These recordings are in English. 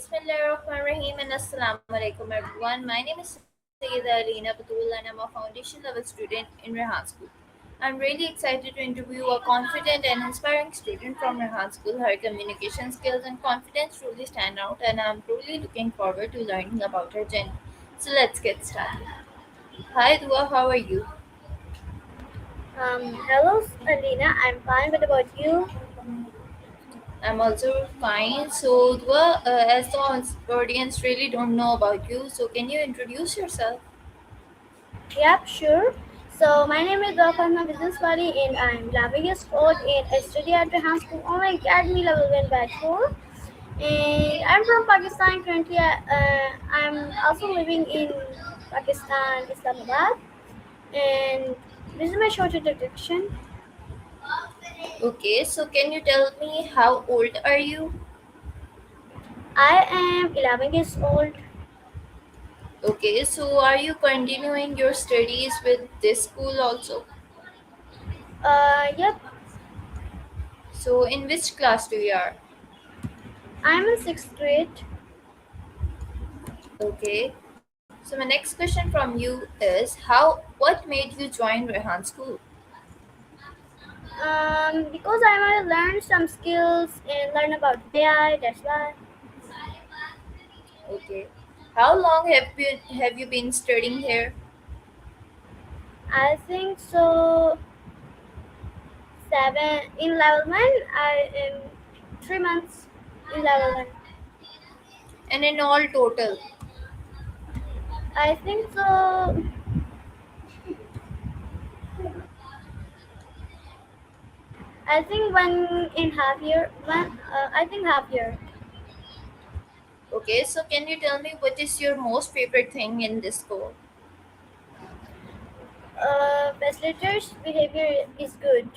Bismillahirrahmanirrahim and Assalamu alaikum everyone. My name is Sayyida Alina Batul and I'm a foundation level student in Rehan School. I'm really excited to interview a confident and inspiring student from Rehan School. Her communication skills and confidence truly stand out and I'm truly looking forward to learning about her journey. So let's get started. Hi Dua, how are you? Hello, Alina. I'm fine. What about you? I'm also fine. So Dua, as the audience really don't know about you, so can you introduce yourself? Yep, sure. So my name is Dwafana Businesswali and I'm 11 years old and I study at the High School Online Academy Level 1 Batch 4. And I'm from Pakistan currently. I'm also living in Pakistan, Islamabad. And this is my short introduction. Okay, so can you tell me how old are you? I am 11 years old. Okay, so are you continuing your studies with this school also? Yep, So in which class do you are? I'm in 6th grade. Okay. So my next question from you is what made you join Rehan School? Because I want to learn some skills and learn about AI, that's why. Okay. How long have you been studying here? I think so. Seven in level one. I am 3 months in level one. And in all total. I think so. I think 1.5 year. I think half year. Okay, so can you tell me what is your most favorite thing in this school? Facilitators behavior is good.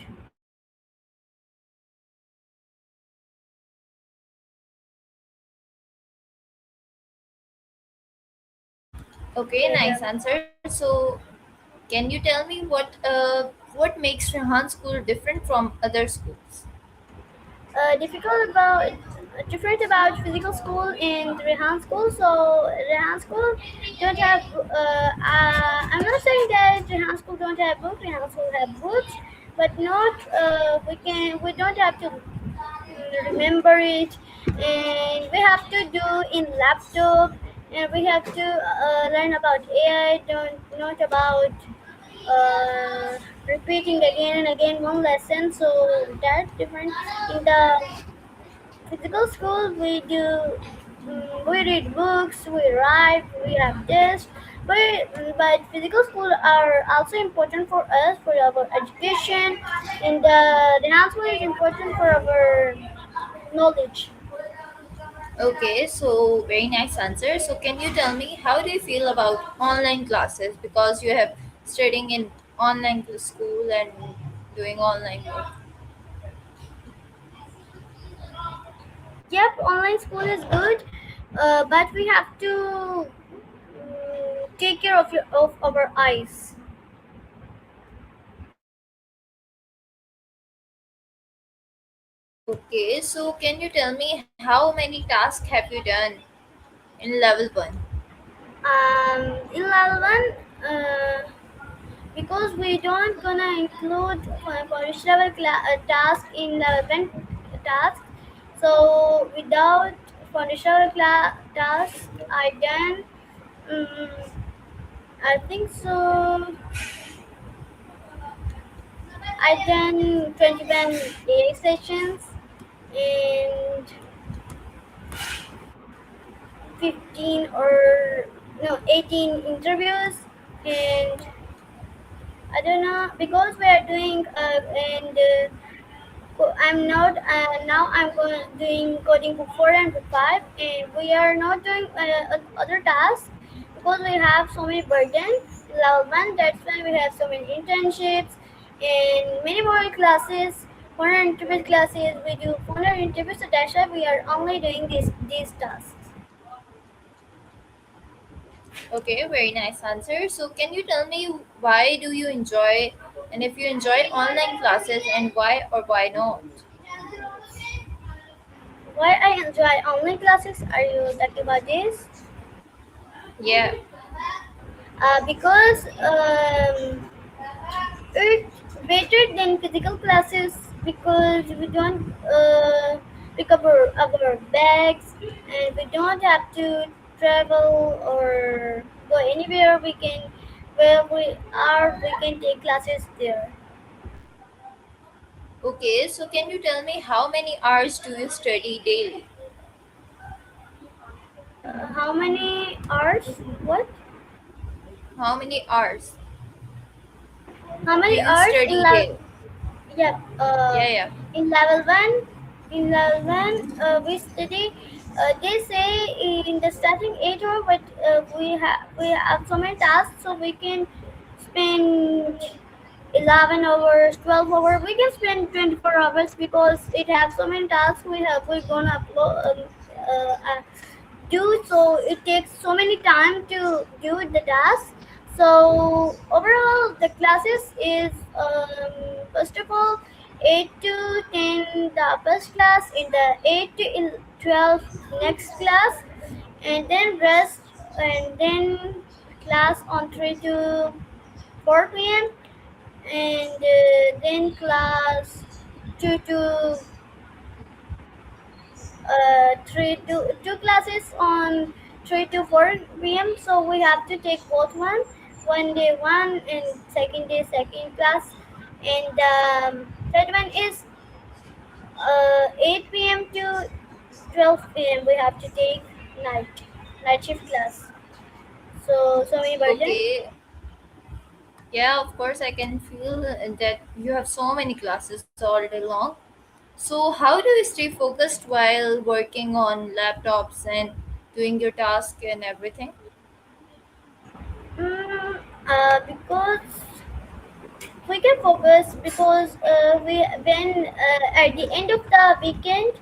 Okay, And nice answer. So can you tell me what makes Rehan School different from other schools? difficult about different about physical school and Rehan school. So Rehan school don't have. I'm not saying that Rehan school don't have books. Rehan school have books, but not. We don't have to remember it, and we have to do in laptop, and we have to learn about AI. Don't not about repeating again and again one lesson. So that's different in the physical school. We read books, we write, we have tests, but physical school are also important for us for our education, and the dance school is important for our knowledge. Okay, so very nice answer. So can you tell me how do you feel about online classes because you have studying in online school and doing online work? Yep, online school is good, but we have to take care of our eyes. Okay, so can you tell me how many tasks have you done in level 1? In level one, because we don't gonna include polish level task in level one task. So without polish level task, um, I think so. I done 21 daily sessions and 15 or no 18 interviews, and I don't know because we are doing and I'm not now I'm going doing coding for 4 and 5, and we are not doing other tasks because we have so many burden in level one. That's why we have so many internships and many more classes. 400 interview classes, we do 400 interviews, so that's why we are only doing these tasks. Okay, very nice answer. So can you tell me why do you enjoy and if you enjoy online classes and why or why not? Why I enjoy online classes? Are you talking about this? Yeah. Because it's better than physical classes because we don't pick up our bags and we don't have to travel or go anywhere. We can where we are. We can take classes there. Okay, so can you tell me how many hours do you study daily? How many hours? What? How many hours How do many you hours in study level? daily? Yeah. Yeah, yeah. In level one, we study. They say in the starting 8 hour, but we have so many tasks, so we can spend 11 hours, 12 hours. We can spend 24 hours because it has so many tasks. We're gonna upload. Do so it takes so many time to do the task. So overall the classes is first of all 8 to 10 the first class, in the 8 to 12 next class, and then rest, and then class on 3 to 4 p.m., and then class 2 to two classes on 3 to 4 p.m. So we have to take both one day one and second day second class, and third one is 8 p.m. to 12 p.m. We have to take night shift class. So many burden. Okay. Yeah, of course, I can feel that you have so many classes all day long. So, how do you stay focused while working on laptops and doing your task and everything? Because we can focus because we when at the end of the weekend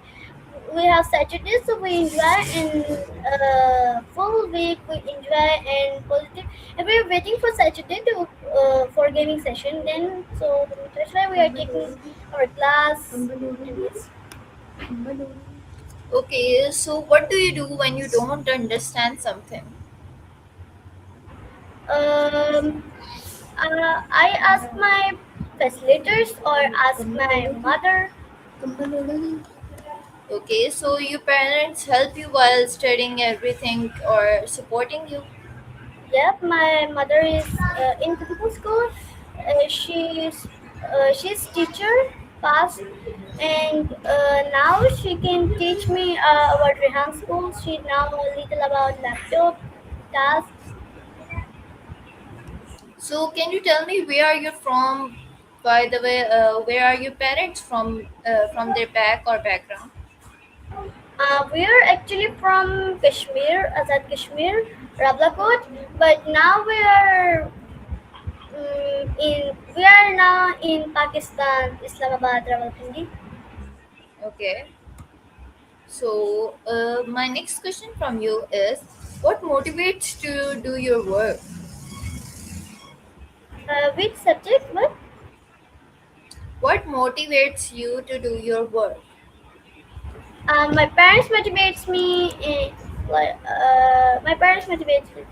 we have Saturday, so we enjoy, and full week we enjoy and positive. And we're waiting for Saturday to for gaming session. Then so that's why we are taking our class and this. Okay, so what do you do when you don't understand something? Um, I ask my facilitators or ask my mother. Okay, so your parents help you while studying everything or supporting you? Yep, my mother is in physical school. She's teacher past, and now she can teach me about Rehan school. She know a little about laptop tasks. So, can you tell me where are you from? By the way, where are your parents from their back or background? We are actually from Kashmir, Azad Kashmir, Rablakot, but now we are now in Pakistan, Islamabad, Rawalpindi. Okay. So, my next question from you is what motivates to do your work? Which subject? What? What motivates you to do your work? My parents motivates me. My parents motivates me.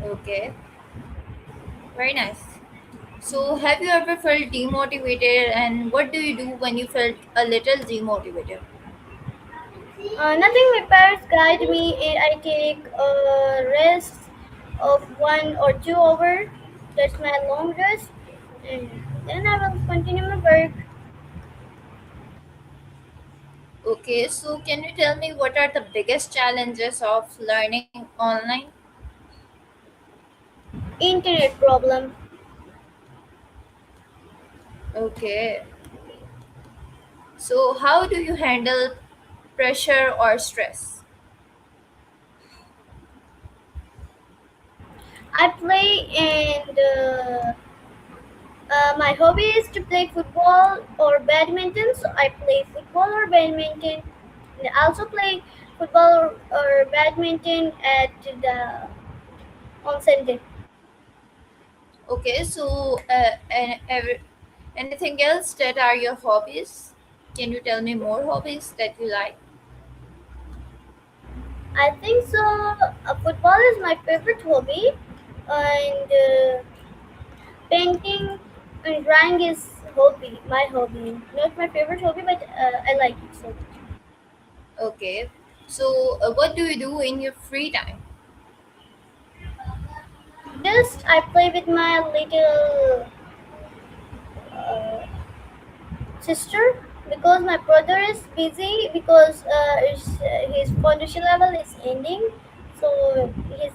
Okay, very nice. So, have you ever felt demotivated, and what do you do when you felt a little demotivated? Nothing. My parents guide me, and I take a rest of 1 or 2 hours. That's my long rest, and then I will continue my work. Okay, so can you tell me what are the biggest challenges of learning online? Internet problem. Okay, so how do you handle pressure or stress? I play, and my hobby is to play football or badminton. So I play football or badminton. And I also play football or badminton at the on Sunday. Okay, so anything else that are your hobbies? Can you tell me more hobbies that you like? I think so. Football is my favorite hobby, and painting and drawing is my hobby. Not my favorite hobby, but I like it so much. Okay. So, what do you do in your free time? Just I play with my little uh, sister because my brother is busy because his foundation level is ending, so he's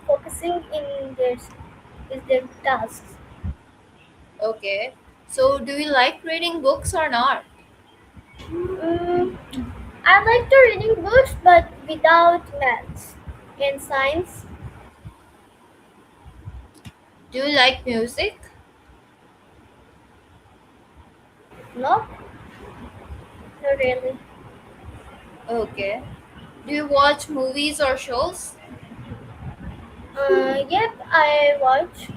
focusing in their tasks. Okay. So, do you like reading books or not? Mm, I like to reading books, but without maths and science. Do you like music? No, not really. Okay. Do you watch movies or shows? Yep, I watch.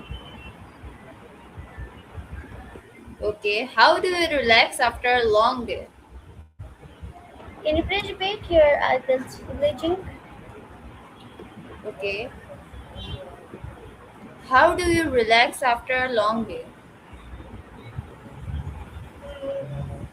Okay. How do you relax after a long day? Can you please repeat your glitching? Okay. How do you relax after a long day? Mm,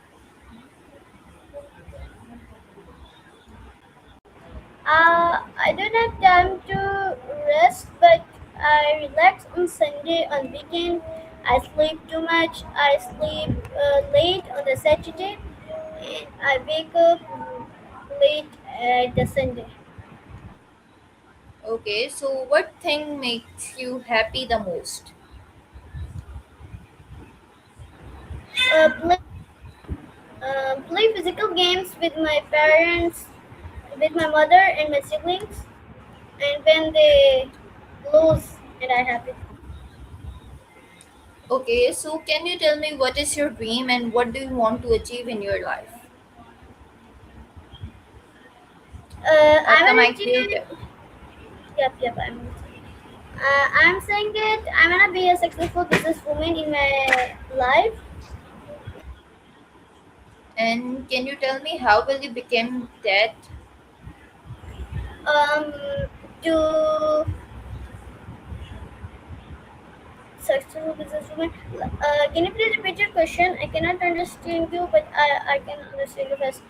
I don't have time to rest, but I relax on Sunday. On weekend, I sleep too much. I sleep late on the Saturday, and I wake up late at the Sunday. Okay. So, what thing makes you happy the most? Play play physical games with my parents, with my mother and my siblings, and when they lose, and I happy. Okay. So, can you tell me what is your dream and what do you want to achieve in your life? I Come, wanna I achieve. creative. Yep. I'm saying it. I wanna be a successful businesswoman in my life. And can you tell me how will you become that? Um, to successful businesswoman. Can you please repeat your question? I cannot understand you, but I can understand the first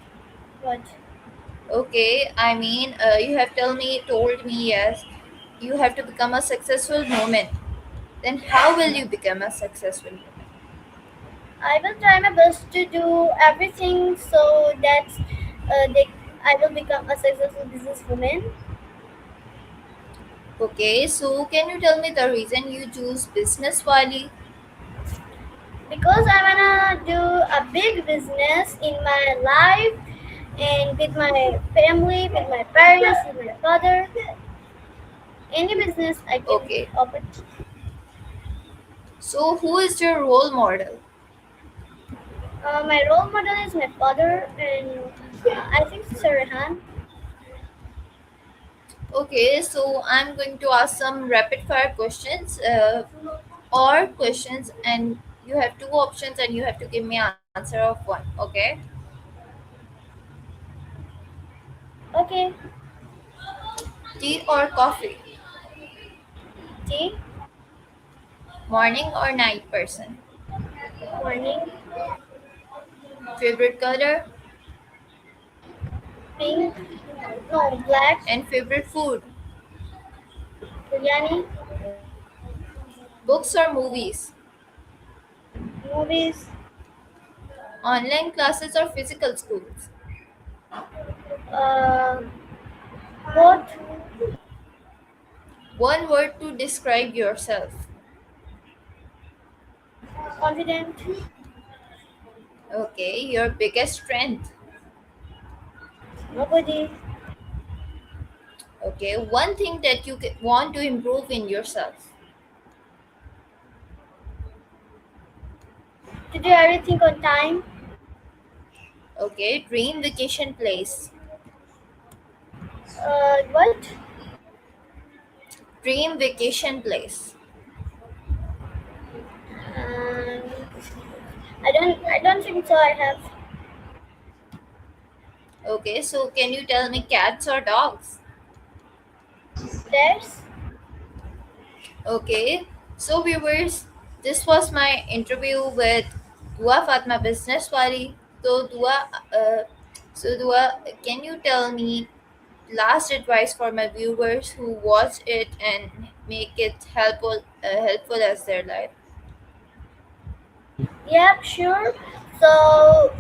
word. Okay, I mean, you have told me yes, you have to become a successful woman. Then how will you become a successful woman? I will try my best to do everything so that I will become a successful businesswoman Okay, so can you tell me the reason you choose business Wali? because I wanna do a big business in my life and with my family, with my parents, with my father. Any business I can Okay, open. so who is your role model? My role model is my father, and I think Sarahan. Okay, so I'm going to ask some rapid fire questions or questions, and you have two options, and you have to give me answer of one. Okay, Okay, tea or coffee? tea, Morning or night person? morning, Favorite color pink, no, black, and favorite food? biryani, Books or movies? movies, Online classes or physical schools? uh, both, One word to describe yourself. confident, Okay, your biggest strength. nobody. Okay, one thing that you want to improve in yourself. To do everything on time. Okay, dream vacation place. What? Dream vacation place. Um, I don't think so. I have. Okay, so can you tell me cats or dogs? That's Okay, so viewers, this was my interview with Dua Fatma Business Wali. So Dua, can you tell me last advice for my viewers who watch it and make it helpful as their life? yeah, sure. So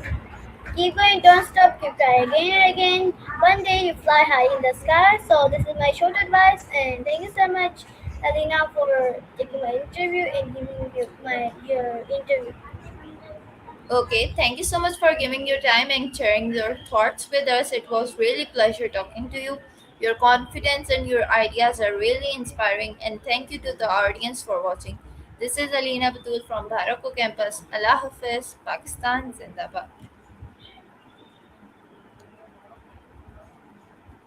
keep going, don't stop, keep trying again and again. One day you fly high in the sky. So this is my short advice, and thank you so much, Alina, for taking my interview and giving you my your interview. Okay, thank you so much for giving your time and sharing your thoughts with us. It was really pleasure talking to you. Your confidence and your ideas are really inspiring, and thank you to the audience for watching. This is Alina Batul from Bharako campus. Allah Hafiz, Pakistan Zindabad.